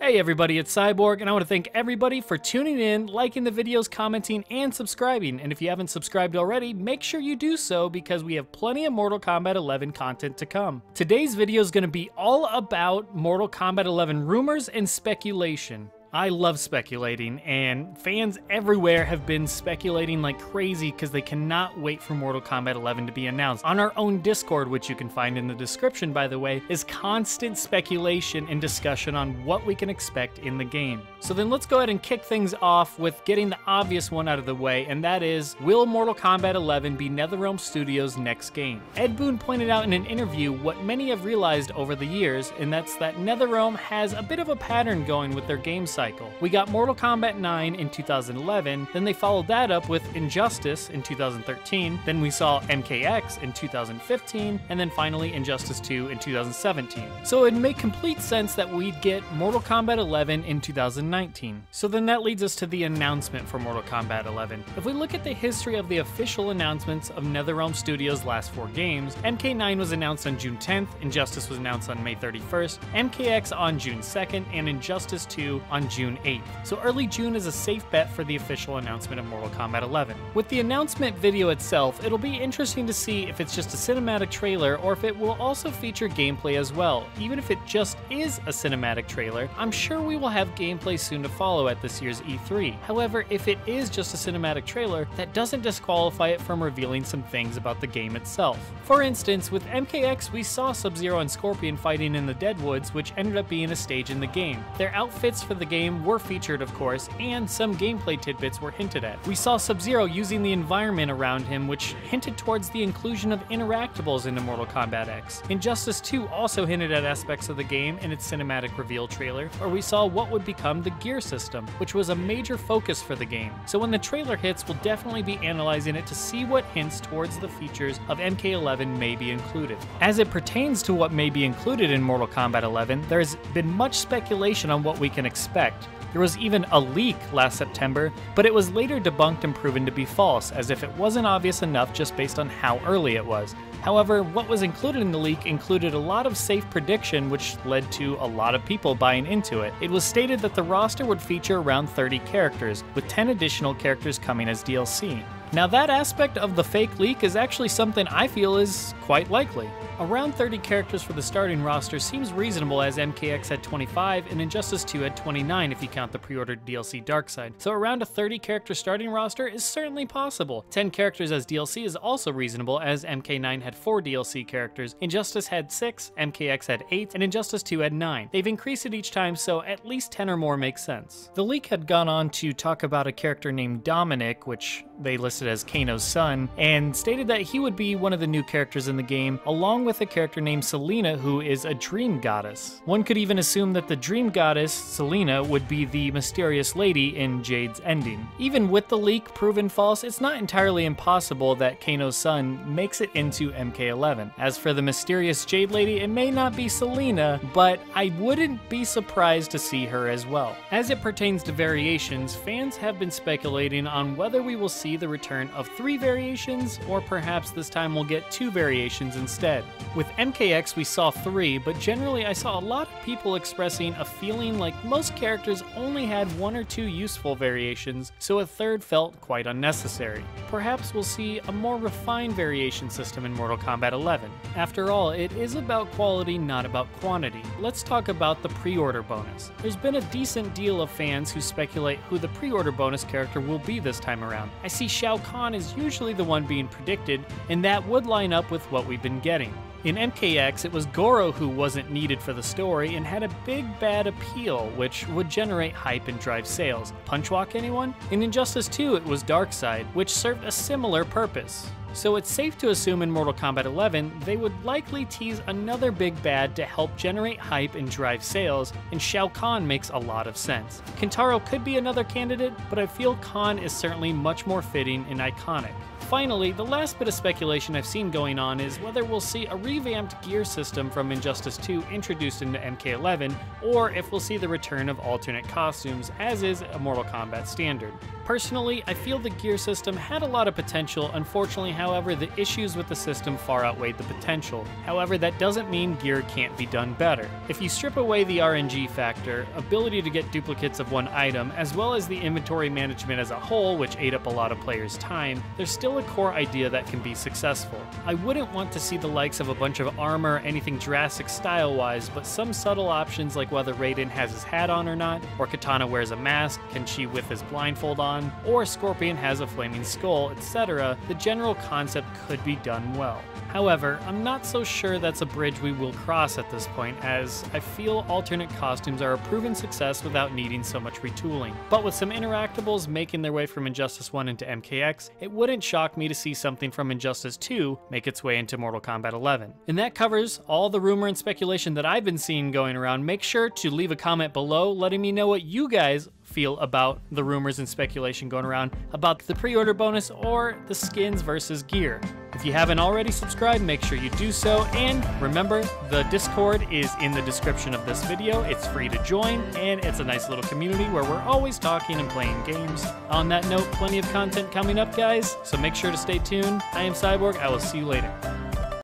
Hey everybody, it's Cyborg, and I want to thank everybody for tuning in, liking the videos, commenting, and subscribing. And if you haven't subscribed already, make sure you do so because we have plenty of Mortal Kombat 11 content to come. Today's video is going to be all about Mortal Kombat 11 rumors and speculation. I love speculating, and fans everywhere have been speculating like crazy because they cannot wait for Mortal Kombat 11 to be announced. On our own Discord, which you can find in the description by the way, is constant speculation and discussion on what we can expect in the game. So then let's go ahead and kick things off with getting the obvious one out of the way, and that is, will Mortal Kombat 11 be Netherrealm Studios' next game? Ed Boon pointed out in an interview what many have realized over the years, and that's that Netherrealm has a bit of a pattern going with their game cycle. We got Mortal Kombat 9 in 2011, then they followed that up with Injustice in 2013, then we saw MKX in 2015, and then finally Injustice 2 in 2017. So it would make complete sense that we'd get Mortal Kombat 11 in 2019. So then that leads us to the announcement for Mortal Kombat 11. If we look at the history of the official announcements of Netherrealm Studios' last 4 games, MK9 was announced on June 10th, Injustice was announced on May 31st, MKX on June 2nd, and Injustice 2 on June 8th. So early June is a safe bet for the official announcement of Mortal Kombat 11. With the announcement video itself, it'll be interesting to see if it's just a cinematic trailer or if it will also feature gameplay as well. Even if it just is a cinematic trailer, I'm sure we will have gameplay soon to follow at this year's E3. However, if it is just a cinematic trailer, that doesn't disqualify it from revealing some things about the game itself. For instance, with MKX, we saw Sub-Zero and Scorpion fighting in the Deadwoods, which ended up being a stage in the game. Their outfits for the game were featured, of course, and some gameplay tidbits were hinted at. We saw Sub-Zero using the environment around him, which hinted towards the inclusion of interactables into Mortal Kombat X. Injustice 2 also hinted at aspects of the game in its cinematic reveal trailer, where we saw what would become the gear system, which was a major focus for the game. So when the trailer hits, we'll definitely be analyzing it to see what hints towards the features of MK11 may be included. As it pertains to what may be included in Mortal Kombat 11, there's been much speculation on what we can expect. There was even a leak last September, but it was later debunked and proven to be false, as if it wasn't obvious enough just based on how early it was. However, what was included in the leak included a lot of safe prediction, which led to a lot of people buying into it. It was stated that the roster would feature around 30 characters, with 10 additional characters coming as DLC. Now that aspect of the fake leak is actually something I feel is quite likely. Around 30 characters for the starting roster seems reasonable, as MKX had 25 and Injustice 2 had 29 if you count the pre-ordered DLC Darkseid. So around a 30 character starting roster is certainly possible. 10 characters as DLC is also reasonable, as MK9 had 4 DLC characters, Injustice had 6, MKX had 8, and Injustice 2 had 9. They've increased it each time, so at least 10 or more makes sense. The leak had gone on to talk about a character named Dominic, which they listed as Kano's son, and stated that he would be one of the new characters in the game, along with a character named Selena, who is a dream goddess. One could even assume that the dream goddess, Selena, would be the mysterious lady in Jade's ending. Even with the leak proven false, it's not entirely impossible that Kano's son makes it into MK11. As for the mysterious Jade lady, it may not be Selena, but I wouldn't be surprised to see her as well. As it pertains to variations, fans have been speculating on whether we will see the return of 3 variations, or perhaps this time we'll get 2 variations instead. With MKX we saw 3, but generally I saw a lot of people expressing a feeling like most characters only had 1 or 2 useful variations, so a third felt quite unnecessary. Perhaps we'll see a more refined variation system in Mortal Kombat 11. After all, it is about quality, not about quantity. Let's talk about the pre-order bonus. There's been a decent deal of fans who speculate who the pre-order bonus character will be this time around. I see Shao Kahn is usually the one being predicted, and that would line up with what we've been getting. In MKX, it was Goro who wasn't needed for the story and had a big bad appeal, which would generate hype and drive sales. Punchwalk anyone? In Injustice 2, it was Darkseid, which served a similar purpose. So it's safe to assume in Mortal Kombat 11, they would likely tease another big bad to help generate hype and drive sales, and Shao Kahn makes a lot of sense. Kintaro could be another candidate, but I feel Kahn is certainly much more fitting and iconic. finally, the last bit of speculation I've seen going on is whether we'll see a revamped gear system from Injustice 2 introduced into MK11, or if we'll see the return of alternate costumes, as is a Mortal Kombat standard. Personally, I feel the gear system had a lot of potential. Unfortunately, however, the issues with the system far outweighed the potential. However, that doesn't mean gear can't be done better. If you strip away the RNG factor, ability to get duplicates of one item, as well as the inventory management as a whole, which ate up a lot of players' time, there's still a core idea that can be successful. I wouldn't want to see the likes of a bunch of armor or anything drastic style-wise, but some subtle options like whether Raiden has his hat on or not, or Katana wears a mask, can she with his blindfold on, or Scorpion has a flaming skull, etc., the general concept could be done well. However, I'm not so sure that's a bridge we will cross at this point, as I feel alternate costumes are a proven success without needing so much retooling. But with some interactables making their way from Injustice 1 into MKX, it wouldn't shock me to see something from Injustice 2 make its way into Mortal Kombat 11. And that covers all the rumor and speculation that I've been seeing going around. Make sure to leave a comment below letting me know what you guys feel about the rumors and speculation going around about the pre-order bonus or the skins versus gear. If you haven't already subscribed, make sure you do so, and remember, the Discord is in the description of this video. It's free to join, and it's a nice little community where we're always talking and playing games. On that note, plenty of content coming up, guys, so make sure to stay tuned. I am Cyborg. I will see you later.